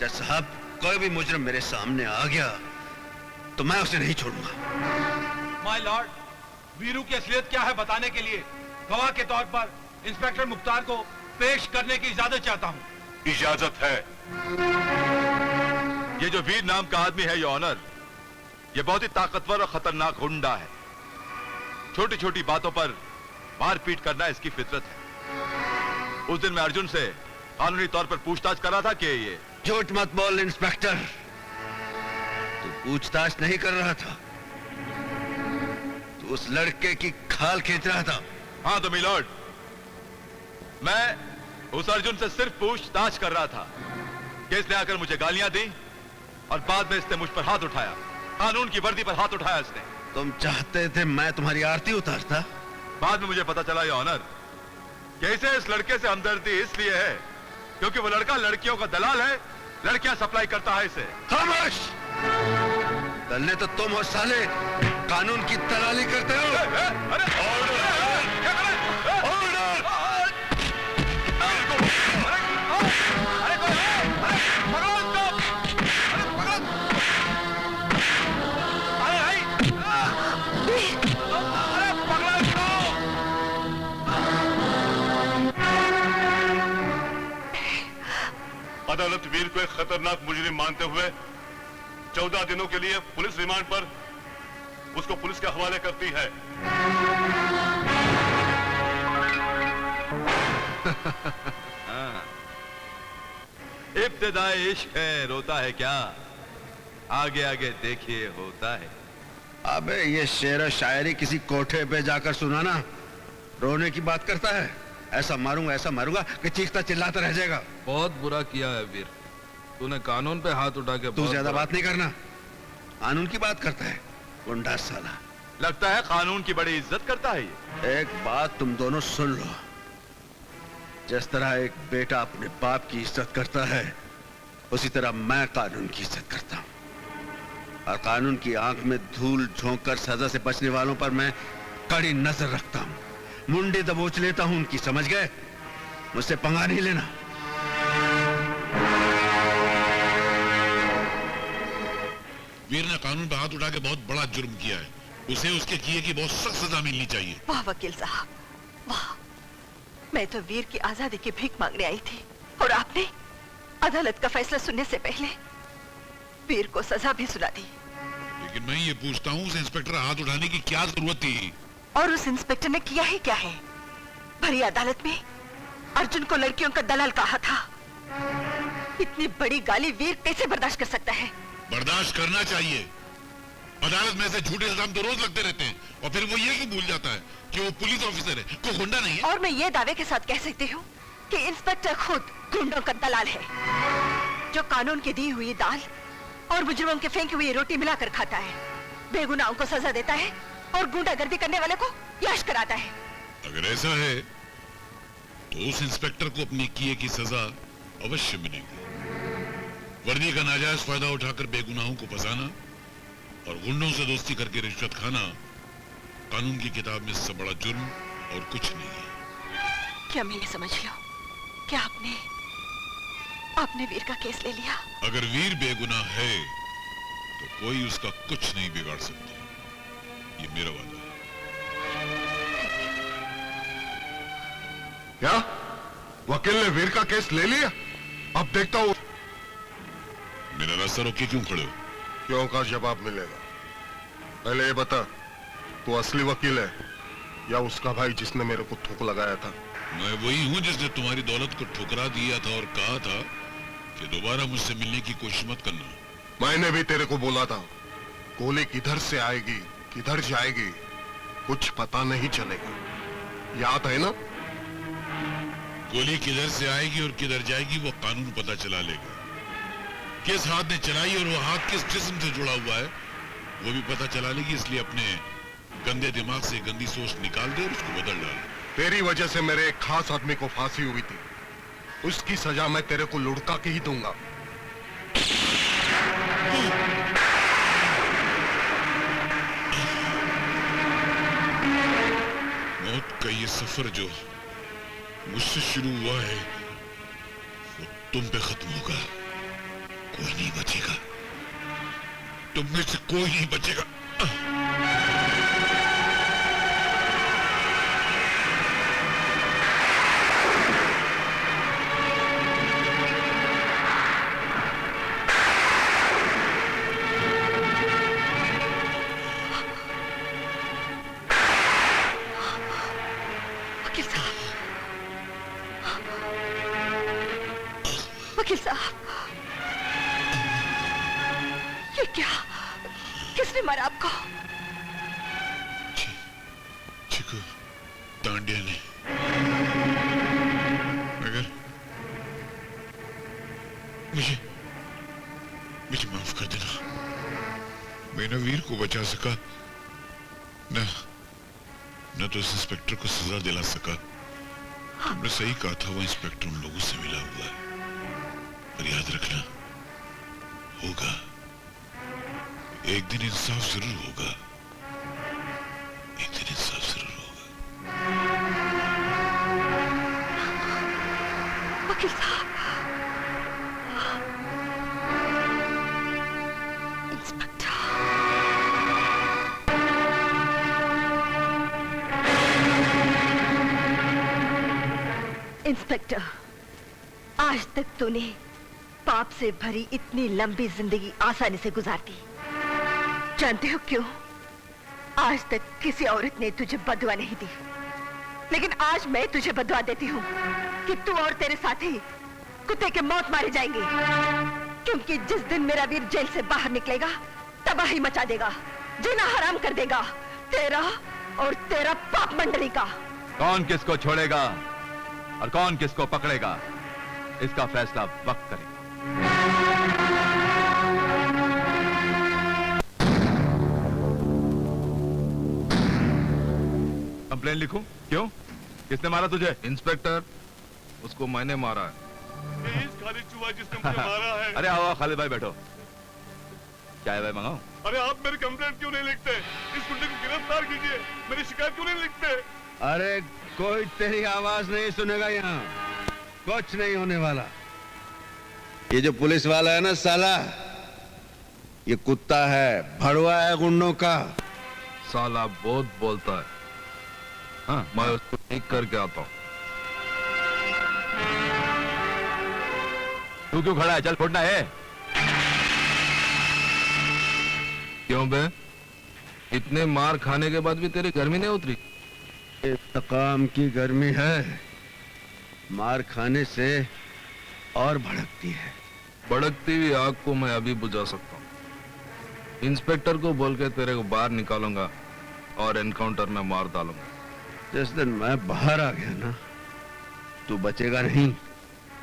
जज साहब, कोई भी मुजरिम मेरे सामने आ गया तो मैं उसे नहीं छोड़ूंगा। माय लॉर्ड, वीरू की असलियत क्या है बताने के लिए गवाह के तौर पर इंस्पेक्टर मुख्तार को पेश करने की इजाजत चाहता हूँ। इजाजत है। ये जो वीर नाम का आदमी है योर ऑनर, ये बहुत ही ताकतवर और खतरनाक गुंडा है। छोटी छोटी बातों पर मारपीट करना इसकी फितरत है। उस दिन मैं अर्जुन से कानूनी तौर पर पूछताछ कर रहा था कि ये झूठ मत बोल इंस्पेक्टर, तू पूछताछ नहीं कर रहा था, तू उस लड़के की खाल खींच रहा था। हाँ तो मिलॉर्ड, मैं उस अर्जुन से सिर्फ पूछताछ कर रहा था कि इसने आकर मुझे गालियां दी और बाद में इसने मुझ पर हाथ उठाया, कानून की वर्दी पर हाथ उठाया इसने। तुम चाहते थे मैं तुम्हारी आरती उतारता? बाद में मुझे पता चला योर ऑनर कि इसे इस लड़के से हमदर्दी इसलिए है क्योंकि वो लड़का लड़कियों का दलाल है, लड़कियां सप्लाई करता है इसे। खामोश! दलने तो तुम हो साले, कानून की दलाली करते हो। अदालत वीर को एक खतरनाक मुजरिम मानते हुए 14 दिनों के लिए पुलिस रिमांड पर उसको पुलिस के हवाले करती है। इब्तिदाए इश्क है, रोता है क्या, आगे आगे देखिए होता है। अबे ये शेर शायरी किसी कोठे पे जाकर सुनाना रोने की बात करता है। ऐसा मारूंगा कि चीखता चिल्लाता रह जाएगा। बहुत बुरा किया है वीर, तूने कानून पे हाथ उठा के। तू ज्यादा बात नहीं करना, कानून की बात करता है गुंडा साला। लगता है कानून की बड़ी इज्जत करता है ये। एक बात तुम दोनों सुन लो, जिस तरह एक बेटा अपने बाप की इज्जत करता है उसी तरह मैं कानून की इज्जत करता हूं और कानून की आंख में धूल झोंक कर सजा से बचने वालों पर मैं कड़ी नजर रखता हूं, मुंडी दबोच लेता हूं उनकी, समझ गए? मुझसे पंगा नहीं लेना। वीर ने कानून पे हाथ उठा के बहुत बड़ा जुर्म किया है, उसे उसके किए की बहुत सख्त सजा मिलनी चाहिए। वाह वकील साहब, वाह। मैं तो वीर की आजादी की भीख मांगने आई थी और आपने अदालत का फैसला सुनने से पहले वीर को सजा भी सुना दी। लेकिन मैं ये पूछता हूँ, उस इंस्पेक्टर हाथ उठाने की क्या जरूरत थी? और उस इंस्पेक्टर ने किया ही क्या है? भरी अदालत में अर्जुन को लड़कियों का दलाल कहा था। इतनी बड़ी गाली वीर कैसे बर्दाश्त कर सकता है? बर्दाश्त करना चाहिए। अदालत में से झूठे इल्जाम तो रोज लगते रहते हैं और फिर वो ये क्यों भूल जाता है कि वो पुलिस ऑफिसर है, कोई गुंडा नहीं है। और मैं ये दावे के साथ कह सकती हूँ कि इंस्पेक्टर खुद गुंडों का दलाल है, जो कानून की दी हुई दाल और मुजरिमों के फेंकी हुई रोटी मिलाकर खाता है, बेगुनाहों को सजा देता है और गुंडागर्दी करने वाले को यश कराता है। अगर ऐसा है तो उस इंस्पेक्टर को अपने किए की सजा अवश्य मिलेगी। वर्दी का नाजायज फायदा उठाकर बेगुनाहों को फंसाना और गुंडों से दोस्ती करके रिश्वत खाना कानून की किताब में इससे बड़ा जुर्म और कुछ नहीं है। क्या मैं ये समझ लो कि आपने वीर का केस ले लिया? अगर वीर बेगुनाह है तो कोई उसका कुछ नहीं बिगाड़ सकता, ये मेरा वादा है। क्या वकील ने वीर का केस ले लिया? अब देखता हूँ। मेरा रास्ता रोक के क्यों खड़े हो? क्यों का जवाब मिलेगा। पहले ये बता, तू असली वकील है या उसका भाई जिसने मेरे को थूक लगाया था? मैं वही हूँ जिसने तुम्हारी दौलत को ठुकरा दिया था और कहा था कि दोबारा मुझसे मिलने की कोशिश मत करना। मैंने भी तेरे को बोला था, गोली किधर से आएगी किधर जाएगी कुछ पता नहीं चलेगा, याद है ना? गोली किधर से आएगी और किधर जाएगी वो कानून पता चला लेगा। किस हाथ ने चलाई और वो हाथ किस जिस्म से जुड़ा हुआ है वो भी पता चला लेगी। इसलिए अपने गंदे दिमाग से गंदी सोच निकाल दे और उसको बदल डाल। तेरी वजह से मेरे एक खास आदमी को फांसी हुई थी, उसकी सजा मैं तेरे को लुढ़का के ही दूंगा। मौत का ये सफर जो मुझसे शुरू हुआ है वो तुम पे खत्म होगा। कोई नहीं बचेगा, तुम में से कोई नहीं बचेगा। वकील साहब, वकील साहब, ये क्या? किसने मारा आपको? चिकू दांडिया ने। मगर मुझे माफ कर देना, मैं न वीर को बचा सका, न तो उस इंस्पेक्टर को सजा दिला सका। तुमने सही कहा था, वो इंस्पेक्टर उन लोगों से मिला हुआ है। पर याद रखना, होगा एक दिन इंसाफ जरूर होगा, एक दिन इंसाफ जरूर होगा। वकील साहब, इंस्पेक्टर, आज तक तूने पाप से भरी इतनी लंबी जिंदगी आसानी से गुजार दी। जानते हो क्यों? आज तक किसी औरत ने तुझे बदुआ नहीं दी, लेकिन आज मैं तुझे बदुआ देती हूँ कि तू और तेरे साथी कुत्ते के मौत मारे जाएंगे, क्योंकि जिस दिन मेरा वीर जेल से बाहर निकलेगा, तबाही मचा देगा, जीना हराम कर देगा, तेरा और तेरा पाप मंडली का। कौन किसको छोड़ेगा और कौन किसको पकड़ेगा, इसका फैसला वक्त करेगा। कंप्लेन लिखूं? क्यों? किसने मारा तुझे? इंस्पेक्टर, उसको मैंने मारा है। खालिद चुहा जिसने मुझे मारा है। अरे आओ खालिद भाई, बैठो। चाय भाई मंगाओ? अरे आप मेरी कंप्लेंट क्यों नहीं लिखते? इस गुंडे को गिरफ्तार कीजिए, मेरी शिकायत क्यों नहीं लिखते? अरे कोई तेरी आवाज नहीं सुनेगा यहाँ, कुछ नहीं होने वाला। ये जो पुलिस वाला है ना साला, ये कुत्ता है, भड़वा है गुंडों का। साला बहुत बोलता है। हाँ, मैं उसको ठीक करके आता हूँ। तू क्यों खड़ा है? चल फोड़ना है। क्यों बे? इतने मार खाने के बाद भी तेरी गर्मी नहीं उतरी? इंतकाम की गर्मी है, मार खाने से और भड़कती है। भड़कती हुई आग को मैं अभी बुझा सकता हूँ। इंस्पेक्टर को बोल के तेरे को बाहर निकालूंगा और एनकाउंटर में मार डालूंगा। जिस दिन मैं बाहर आ गया ना, तू बचेगा नहीं,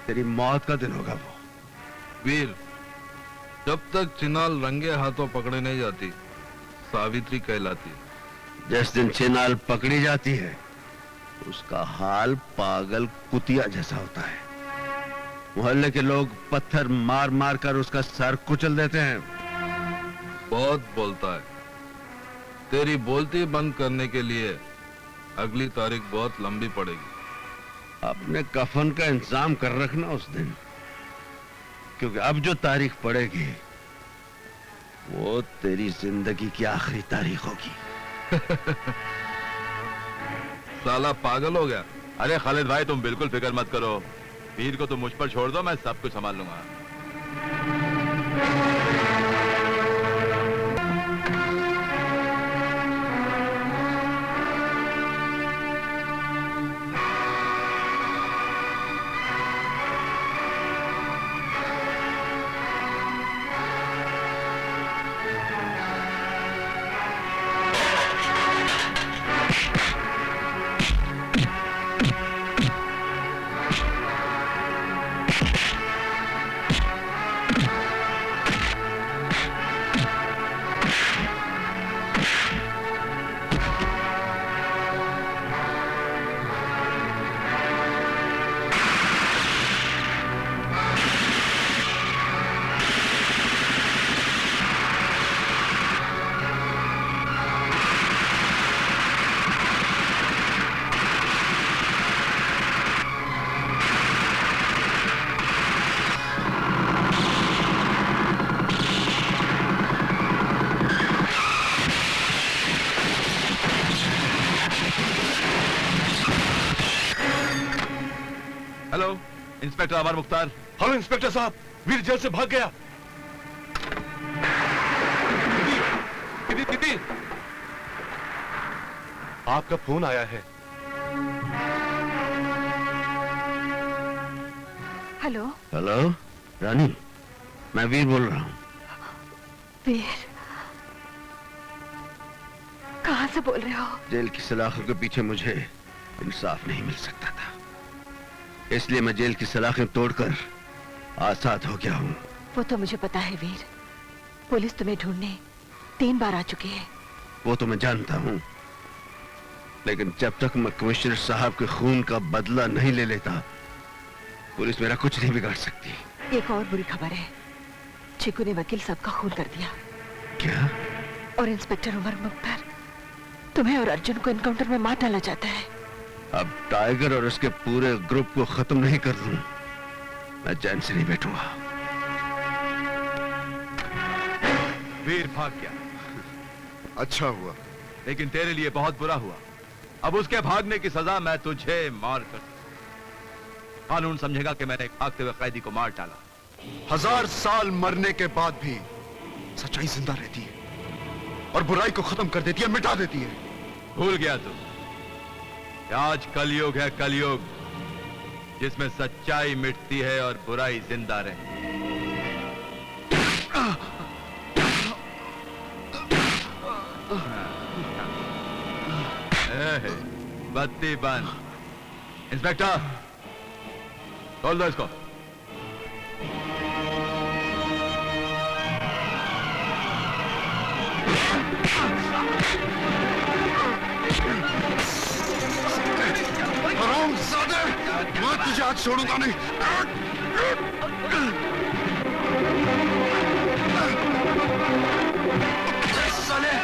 तेरी मौत का दिन होगा वो। वीर, जब तक चिनाल रंगे हाथों पकड़े नहीं जाती, सावित्री कहलाती। जिस दिन चिनाल पकड़ी जाती है, उसका हाल पागल कुतिया जैसा होता है। मोहल्ले के लोग पत्थर मार मार कर उसका सर कुचल देते हैं। बहुत बोलता है। तेरी बोलती बंद करने के लिए अगली तारीख बहुत लंबी पड़ेगी। अपने कफन का इंतजाम कर रखना उस दिन, क्योंकि अब जो तारीख पड़ेगी वो तेरी जिंदगी की आखिरी तारीख होगी। साला पागल हो गया। अरे खालिद भाई, तुम बिल्कुल फिक्र मत करो, वीर को तुम मुझ पर छोड़ दो, मैं सब कुछ संभाल लूंगा। इंस्पेक्टर अमर मुख्तार। हेलो इंस्पेक्टर साहब, वीर जेल से भाग गया। दीदी, आपका फोन आया है। हेलो। हेलो रानी, मैं वीर बोल रहा हूँ। वीर, कहाँ से बोल रहे हो? जेल की सलाखों के पीछे मुझे इंसाफ नहीं मिल सकता था, इसलिए मैं जेल की सलाखें तोड़कर आजाद हो गया हूँ। वो तो मुझे पता है वीर, पुलिस तुम्हें ढूंढने 3 बार आ चुकी है। वो तो मैं जानता हूँ, लेकिन जब तक मैं कमिश्नर साहब के खून का बदला नहीं ले लेता, पुलिस मेरा कुछ नहीं बिगाड़ सकती। एक और बुरी खबर है, चीकू ने वकील साहब का खून कर दिया। क्या? और इंस्पेक्टर उमर मुख्तार, तुम्हें और अर्जुन को एनकाउंटर में मार डाला जाता है। अब टाइगर और उसके पूरे ग्रुप को खत्म नहीं कर दूं, मैं चैन से नहीं बैठूंगा। वीर भाग गया। अच्छा हुआ। लेकिन तेरे लिए बहुत बुरा हुआ। अब उसके भागने की सजा मैं तुझे मार कर, कानून समझेगा कि मैंने एक भागते हुए कैदी को मार डाला। 1000 साल मरने के बाद भी सच्चाई जिंदा रहती है और बुराई को खत्म कर देती है, मिटा देती है। भूल गया तू, आज कलयुग है, कलयुग, जिसमें सच्चाई मिटती है और बुराई जिंदा रहती है। बत्ती बंद। इंस्पेक्टर, खोल दो इसको। हरामजादे, मैं तुझे आज छोड़ूंगा नहीं। साले!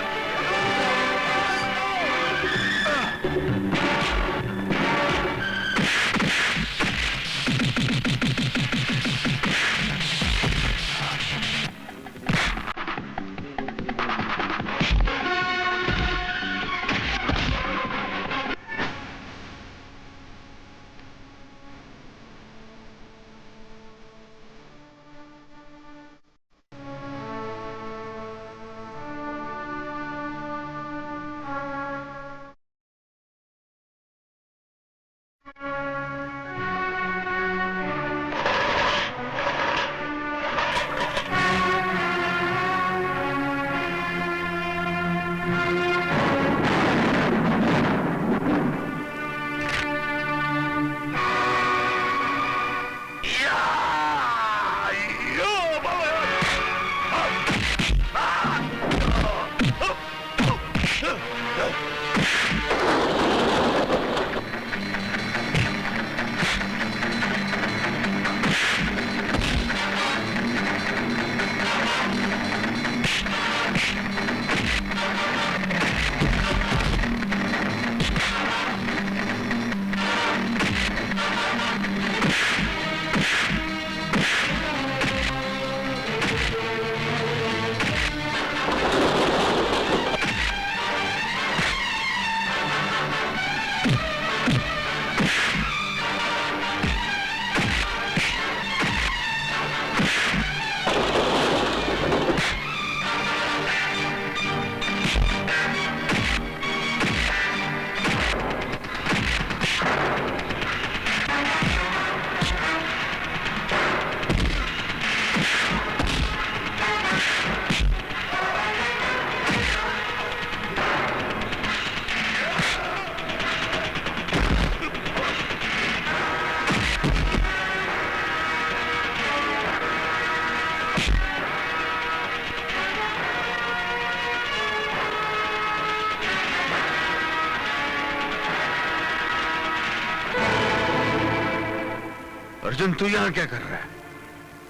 अर्जुन, तू यहां क्या कर रहा है?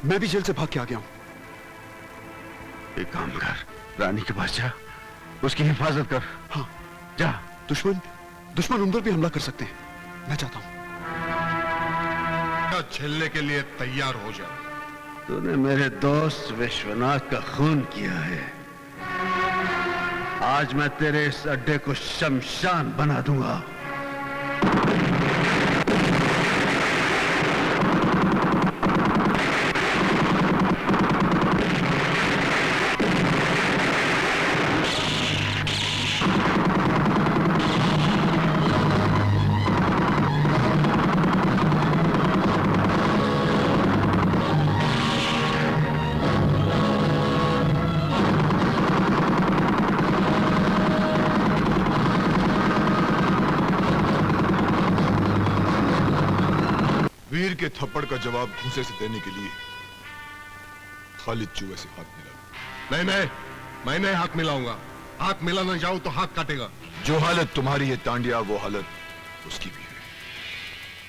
मैं भी जेल से भाग के आ गया हूं। एक काम कर, रानी के पास जा, उसकी हिफाजत कर। हाँ, जा। दुश्मन उन पर भी हमला कर सकते हैं। मैं चाहता हूं। झेलने के लिए तैयार हो जा। तूने मेरे दोस्त विश्वनाथ का खून किया है, आज मैं तेरे इस अड्डे को शमशान बना दूंगा। के थप्पड़ का जवाब घूंसे से देने के लिए खालिद चूहे से हाथ मिला। नहीं नहीं, मैं नहीं हाथ मिलाऊंगा। हाथ मिलाना जाऊं तो हाथ काटेगा। जो हालत तुम्हारी है तांडिया, वो हालत उसकी भी है।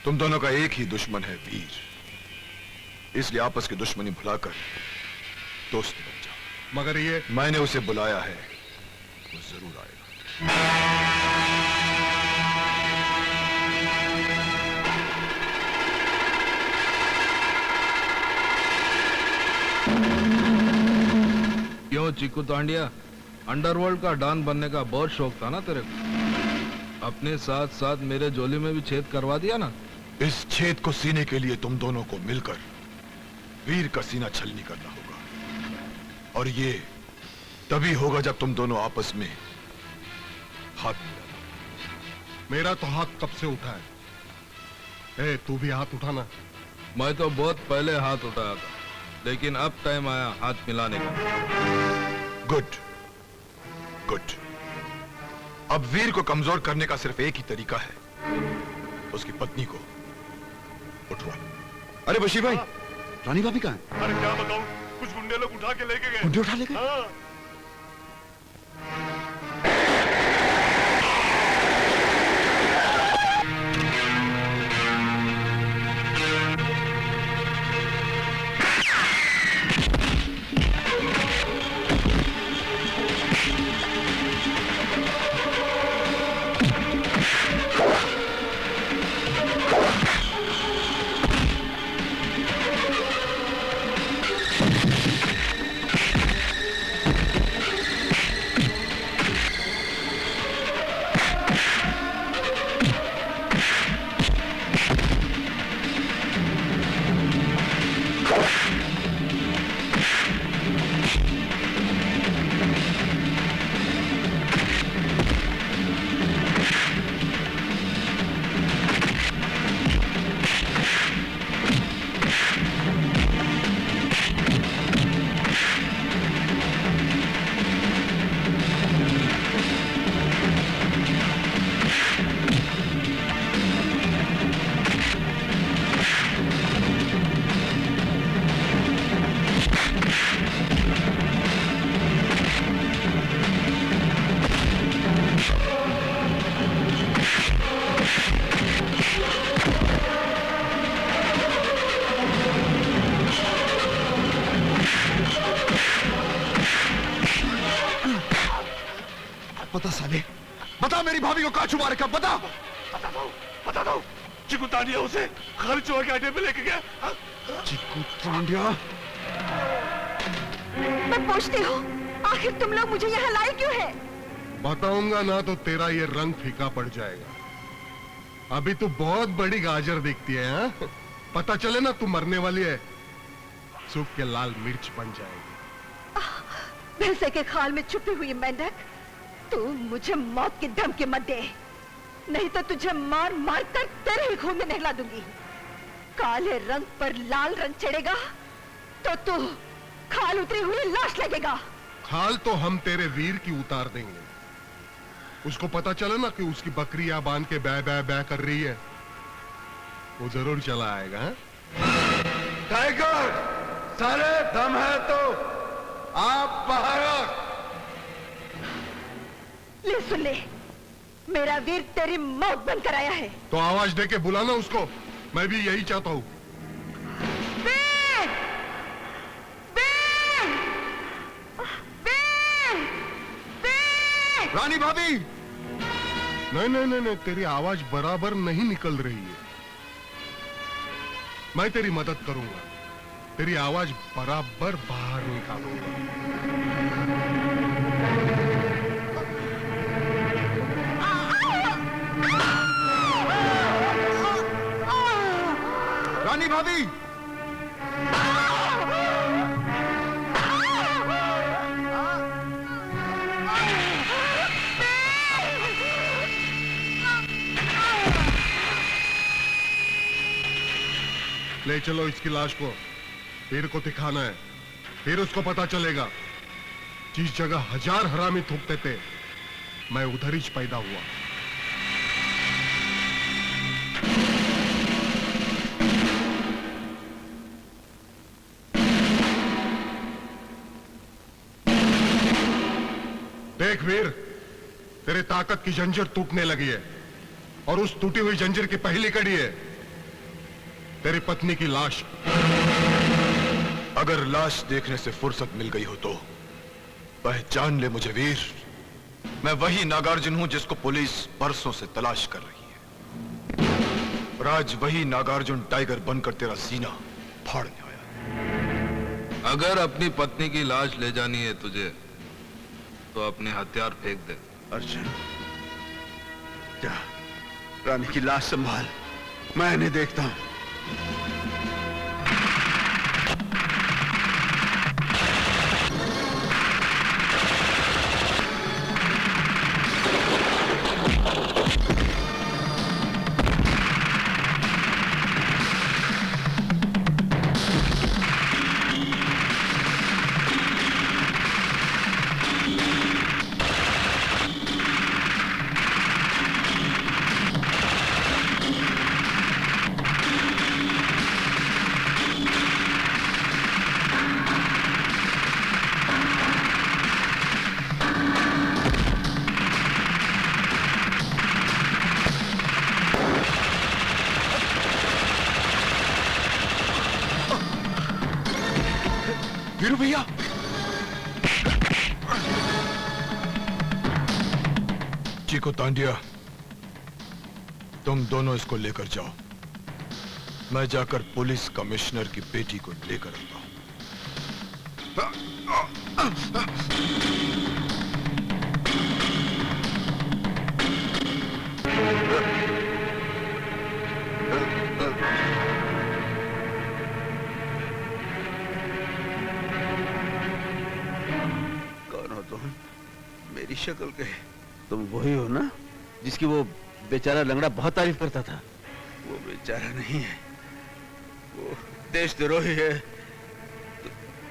तुम दोनों का एक ही दुश्मन है, वीर। इसलिए आपस की दुश्मनी भुलाकर दोस्त बन जाओ। मगर ये मैंने उसे बुलाया है, वो जरूर आएगा। क्यों चिकू तांडिया, अंडरवर्ल्ड का डॉन बनने का बहुत शौक था ना तेरे को? अपने साथ साथ मेरे झोली में भी छेद करवा दिया ना। इस छेद को सीने के लिए तुम दोनों को मिलकर वीर का सीना छलनी करना होगा, और ये तभी होगा जब तुम दोनों आपस में हाथ मिलाना। मेरा तो हाथ कब से उठा है। ए, तू भी हाथ उठाना। मैं तो बहुत पहले हाथ उठाया था, लेकिन अब टाइम आया हाथ मिलाने का। Good good. अब वीर को कमजोर करने का सिर्फ एक ही तरीका है, उसकी पत्नी को उठवा। अरे बशीर भाई, रानी भाभी कहाँ है? अरे क्या बताऊं, कुछ गुंडे लोग उठा के लेके गए। गुंडे उठा ले गए? हाँ। बता साले, बता मेरी भाभी को कहाँ छुपा रखा, बता। बता दो। चिकू तांडिया उसे खालिद चूहे के अड्डे पे लेके गया। चिकू तांडिया? मैं पूछती हूँ, आखिर तुम लोग मुझे यहाँ लाए क्यों है? बताऊंगा ना तो तेरा ये रंग फीका पड़ जाएगा। अभी तू बहुत बड़ी गाजर दिखती है, हाँ? पता चले ना तू मरने वाली है, सूख के लाल मिर्च बन जाएगी। भैंसे के खाल में छुपी हुई मेंढक, तू मुझे मौत की धमकी मत दे, नहीं तो तुझे मार मार कर तेरे ही खून में नहला दूंगी। काले रंग पर लाल रंग चढ़ेगा तो तू खाल उतरी हुई लाश लगेगा। खाल तो हम तेरे वीर की उतार देंगे। उसको पता चले ना कि उसकी बकरी यहाँ बांध के बै बै बै कर रही है, वो जरूर चला आएगा। टाइगर, सारे दम है तो आप बाहर आओ। ले सुन ले, मेरा वीर तेरी मौत बनकर आया है। तो आवाज दे के बुलाना उसको, मैं भी यही चाहता हूँ। वीर! वीर! वीर! वीर! रानी भाभी! नहीं नहीं नहीं नहीं, तेरी आवाज बराबर नहीं निकल रही है। मैं तेरी मदद करूंगा, तेरी आवाज बराबर बाहर निकालूंगा। रानी भाभी! ले चलो इसकी लाश को, फिर को दिखाना है, फिर उसको पता चलेगा। जिस जगह 1000 हरामी थूकते थे, मैं उधर ही पैदा हुआ। देख वीर, तेरे ताकत की जंजीर टूटने लगी है और उस टूटी हुई जंजीर की पहली कड़ी है तेरी पत्नी की लाश। अगर लाश देखने से फुर्सत मिल गई हो तो पहचान ले मुझे वीर, मैं वही नागार्जुन हूं जिसको पुलिस बरसों से तलाश कर रही है। और आज वही नागार्जुन टाइगर बनकर तेरा सीना फाड़ने आया। अगर अपनी पत्नी की लाश ले जानी है तुझे तो अपने हथियार फेंक दे। अर्जुन, जा रानी की लाश संभाल, मैं इन्हें देखता हूं। वीरू भैया, चीकू तांडिया, तुम दोनों इसको लेकर जाओ। मैं जाकर पुलिस कमिश्नर की बेटी को लेकर आता हूं। मेरी शक्ल के तुम वही हो ना जिसकी वो बेचारा लंगड़ा बहुत तारीफ करता था? वो बेचारा नहीं है, वो देशद्रोही है।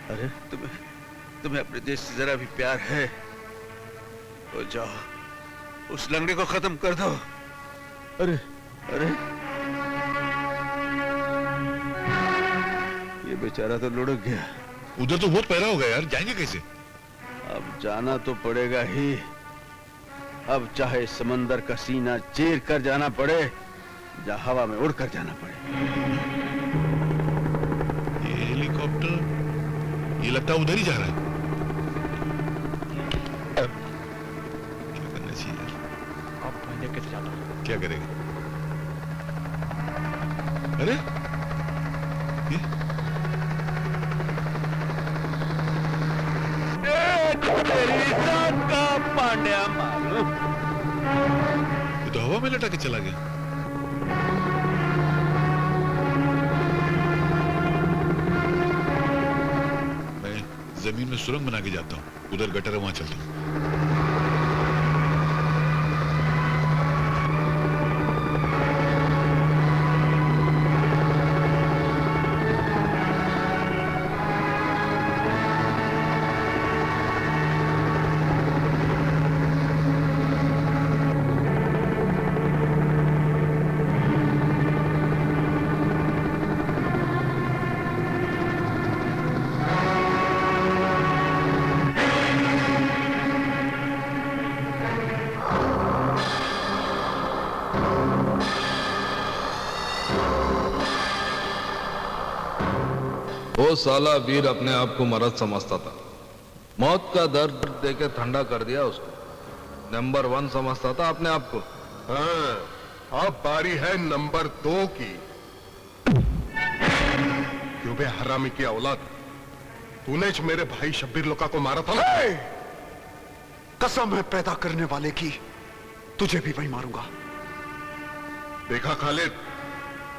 अरे तुम्हें अपने देश से जरा भी प्यार है तो जाओ उस लंगड़े को खत्म कर दो। अरे अरे, ये बेचारा तो लुढ़क गया। उधर तो बहुत पैरा हो गया यार, जाएंगे कैसे? अब जाना तो पड़ेगा ही। अब चाहे समंदर का सीना चीर कर जाना पड़े या हवा में उड़कर जाना पड़े। ये हेलीकॉप्टर, ये लगता है उधर ही जा रहा है। क्या करना चाहिए यार? आप मैंने कैसे जाना? क्या करेगा? अरे ये तेरी जान का पांड्या मालूम। ये तो हवा में लटा के चला गया। मैं जमीन में सुरंग बना के जाता हूँ, उधर गटर है, वहां चलता हूँ। वो साला वीर अपने आप को मर्द समझता था, मौत का दर्द देके ठंडा कर दिया उसको। नंबर 1 समझता था अपने आप को। हाँ, अब बारी है नंबर 2 की। क्यों बे हरामी की औलाद, तूने ज मेरे भाई शब्बीर लोका को मारा था ना? कसम है पैदा करने वाले की, तुझे भी वही मारूंगा। देखा खालिद,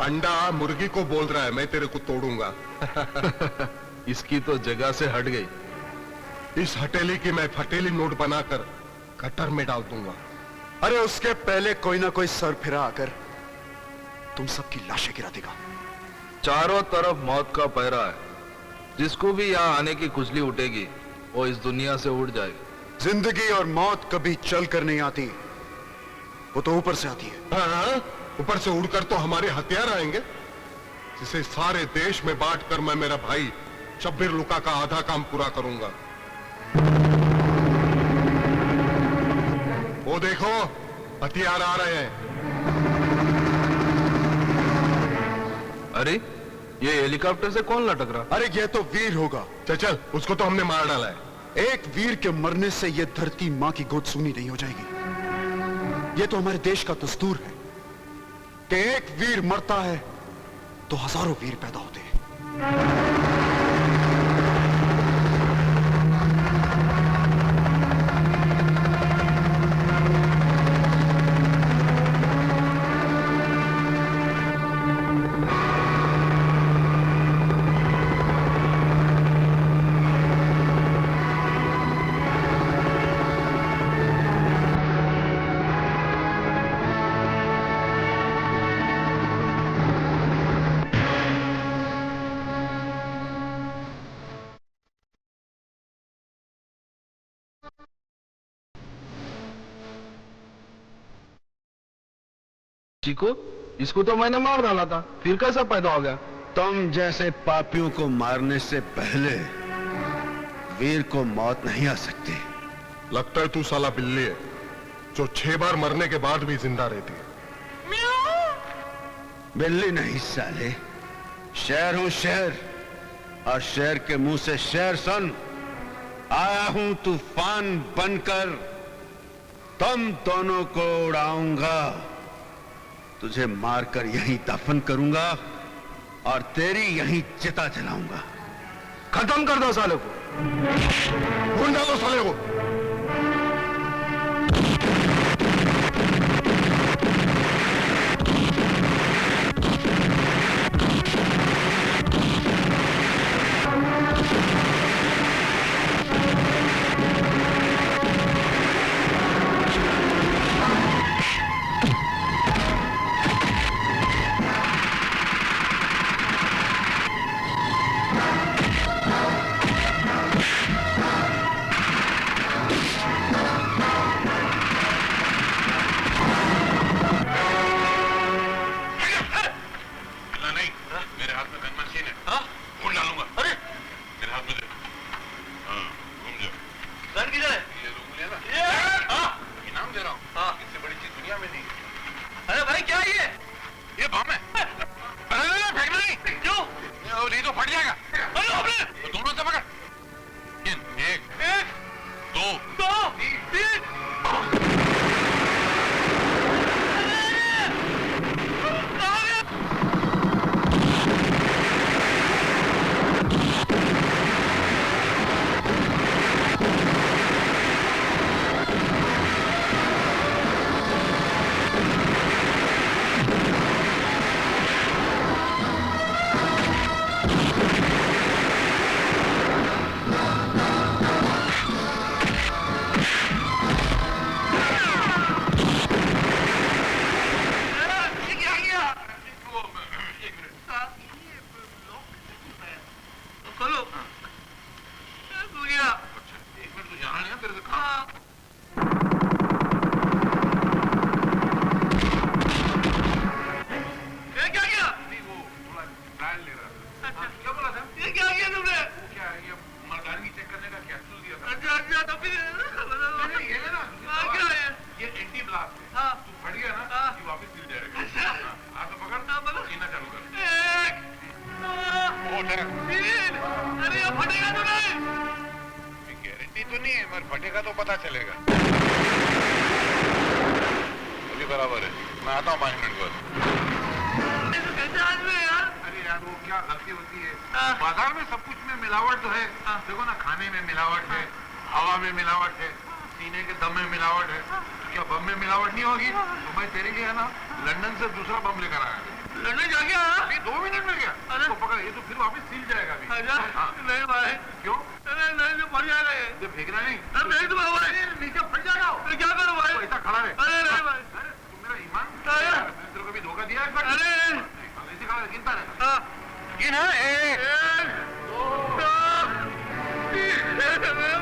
अंडा मुर्गी को बोल रहा है मैं तेरे को तोड़ूंगा। इसकी तो जगह से हट गई। इस हथेली की मैं फटेली नोट बनाकर गटर में डाल दूंगा। अरे उसके पहले कोई ना कोई सर फिरा आकर तुम सबकी लाशें गिरा देगा। चारों तरफ मौत का पहरा है, जिसको भी यहाँ आने की खुजली उठेगी वो इस दुनिया से उड़ जाएगी। जिंदगी और मौत कभी चल कर नहीं आती, वो तो ऊपर से आती है। हाँ, ऊपर से उड़कर तो हमारे हथियार आएंगे, जिसे सारे देश में बांटकर मैं मेरा भाई शब्बीर लुका का आधा काम पूरा करूंगा। वो देखो, हथियार आ रहे हैं। अरे ये हेलीकॉप्टर से कौन लटक रहा? अरे ये तो वीर होगा। चल चल, उसको तो हमने मार डाला है। एक वीर के मरने से ये धरती मां की गोद सूनी नहीं हो जाएगी। ये तो हमारे देश का दस्तूर है कि एक वीर मरता है तो हजारों वीर पैदा होते हैं। चिको, इसको तो मैंने मार डाला था, फिर कैसा पैदा हो गया? तुम जैसे पापियों को मारने से पहले वीर को मौत नहीं आ सकती। लगता है तू साला बिल्ली है जो 6 बार मरने के बाद भी जिंदा रहती है। बिल्ली नहीं साले, शेर हूं शेर, और शेर के मुंह से शेर सुन। आया हूं तूफान बनकर, तुम दोनों को उड़ाऊंगा, तुझे मारकर यहीं दफन करूंगा और तेरी यहीं चिता जलाऊंगा। खत्म कर दो साले को। खून डालो साले को। गिना 1 2 3